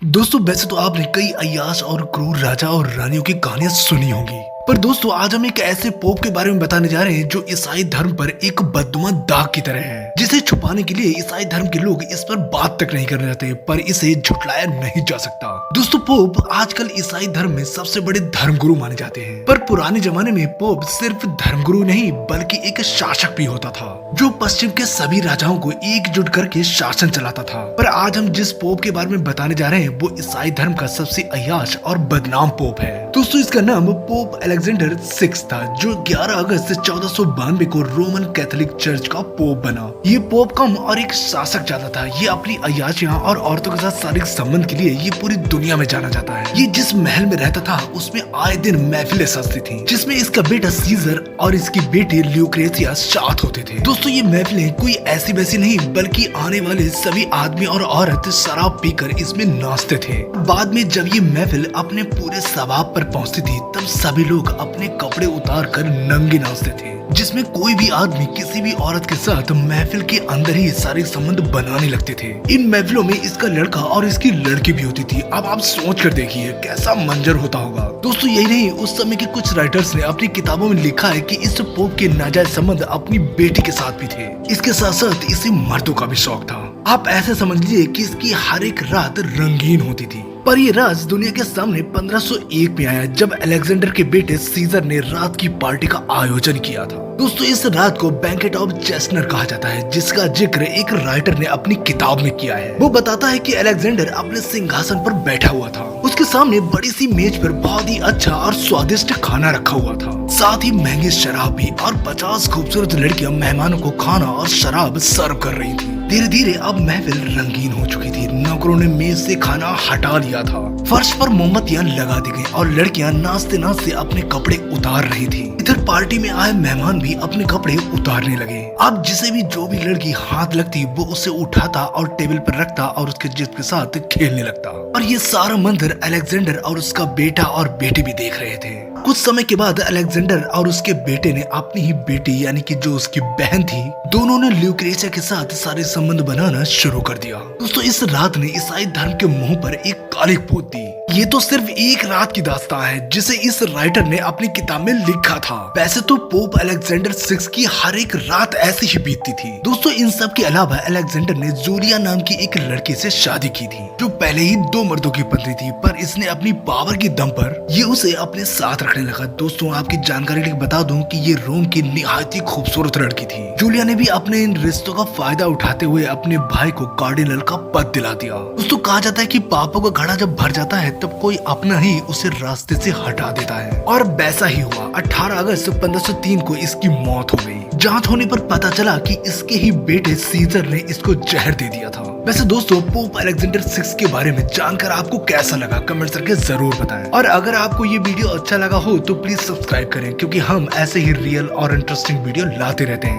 दोस्तों वैसे तो आपने कई अय्याश और क्रूर राजा और रानियों की कहानियां सुनी होंगी, पर दोस्तों आज हम एक ऐसे पोप के बारे में बताने जा रहे हैं जो ईसाई धर्म पर एक बददुआ दाग की तरह है, जिसे छुपाने के लिए ईसाई धर्म के लोग इस पर बात तक नहीं करना चाहते, पर इसे झुटलाया नहीं जा सकता। दोस्तों पोप आजकल ईसाई धर्म में सबसे बड़े धर्मगुरु माने जाते हैं, पर पुराने जमाने में पोप सिर्फ धर्मगुरु नहीं बल्कि एक शासक भी होता था जो पश्चिम के सभी राजाओं को एकजुट करके शासन चलाता था। पर आज हम जिस पोप के बारे में बताने जा रहे हैं वो ईसाई धर्म का सबसे अय्याश और बदनाम पोप है। दोस्तों इसका नाम पोप अलेक्जेंडर 6 था, जो 11 अगस्त 1492 को रोमन कैथोलिक चर्च का पोप बना। ये पोप कम और एक शासक ज्यादा था। ये अपनी अय्याशियां और औरतों के साथ शारीरिक संबंध के लिए ये पूरी दुनिया में जाना जाता है। ये जिस महल में रहता था उसमें आए दिन महफिलें सजती थी, जिसमें इसका बेटा सीजर और इसकी बेटी ल्यूक्रेसिया साथ होते थे। दोस्तों ये महफिलें कोई ऐसी वैसी नहीं बल्कि आने वाले सभी आदमी और औरत शराब पीकर इसमें नाचते थे। बाद में जब ये महफिल अपने पूरे सवाब पर पहुंचती थी तब सभी लोग अपने कपड़े उतार कर नंगे नाचते थे, जिसमें कोई भी आदमी किसी भी औरत के साथ महफिल के अंदर ही शारीरिक संबंध बनाने लगते थे। इन महफिलों में इसका लड़का और इसकी लड़की भी होती थी। अब आप सोच कर देखिए कैसा मंजर होता होगा। दोस्तों यही नहीं, उस समय के कुछ राइटर्स ने अपनी किताबों में लिखा है कि इस पोप के नाजायज संबंध अपनी बेटी के साथ भी थे। इसके साथ साथ इसे मर्दों का भी शौक था। आप ऐसे समझ लीजिए कि इसकी हर एक रात रंगीन होती थी। पर ये राज दुनिया के सामने 1501 में आया जब अलेक्जेंडर के बेटे सीजर ने रात की पार्टी का आयोजन किया था। दोस्तों इस रात को बैंकेट ऑफ चेस्टनर कहा जाता है, जिसका जिक्र एक राइटर ने अपनी किताब में किया है। वो बताता है कि अलेक्जेंडर अपने सिंहासन पर बैठा हुआ था। उसके सामने बड़ी सी मेज पर बहुत ही अच्छा और स्वादिष्ट खाना रखा हुआ था, साथ ही महंगी शराब भी, और 50 खूबसूरत लड़कियां मेहमानों को खाना और शराब सर्व कर रही थी। धीरे धीरे अब महफिल रंगीन हो चुकी थी। नौकरों ने मेज से खाना हटा लिया था, फर्श पर मोमबत्तियां लगा दी गई और लड़कियां नाचते नाचते अपने कपड़े उतार रही थी। इधर पार्टी में आए मेहमान भी अपने कपड़े उतारने लगे। अब जिसे भी जो भी लड़की हाथ लगती वो उसे उठाता और टेबल पर रखता और उसके जिस्म के साथ खेलने लगता। और ये सारा मंजर अलेक्जेंडर और उसका बेटा और बेटी भी देख रहे थे। कुछ समय के बाद अलेक्जेंडर और उसके बेटे ने अपनी ही बेटी यानी कि जो उसकी बहन थी, दोनों ने ल्यूक्रेसिया के साथ सारे संबंध बनाना शुरू कर दिया। दोस्तों इस रात ने ईसाई धर्म के मुंह पर एक काली पोत दी। ये तो सिर्फ एक रात की दास्तान है जिसे इस राइटर ने अपनी किताब में लिखा था। वैसे तो पोप अलेक्जेंडर 6 की हर एक रात ऐसी ही बीतती थी। दोस्तों इन सब के अलावा अलेक्जेंडर ने जूलिया नाम की एक लड़की से शादी की थी, जो पहले ही 2 मर्दों की पत्नी थी, पर इसने अपनी पावर की दम पर ये उसे अपने साथ रखने लगा। दोस्तों आपकी जानकारी के लिए बता दूं कि ये रोम की निहायत ही खूबसूरत लड़की थी। जूलिया ने भी अपने इन रिश्तों का फायदा उठाते हुए अपने भाई को कार्डिनल का पद दिला दिया। दोस्तों कहा जाता है कि पापों का घड़ा जब भर जाता है तब कोई अपना ही उसे रास्ते से हटा देता है, और वैसा ही हुआ। 18 अगस्त 1503 को इसकी मौत हो गई। जांच होने पर पता चला कि इसके ही बेटे सीजर ने इसको जहर दे दिया था। वैसे दोस्तों पोप अलेक्जेंडर 6 के बारे में जानकर आपको कैसा लगा कमेंट करके जरूर बताएं, और अगर आपको ये वीडियो अच्छा लगा हो तो प्लीज सब्सक्राइब करें, क्योंकि हम ऐसे ही रियल और इंटरेस्टिंग वीडियो लाते रहते हैं।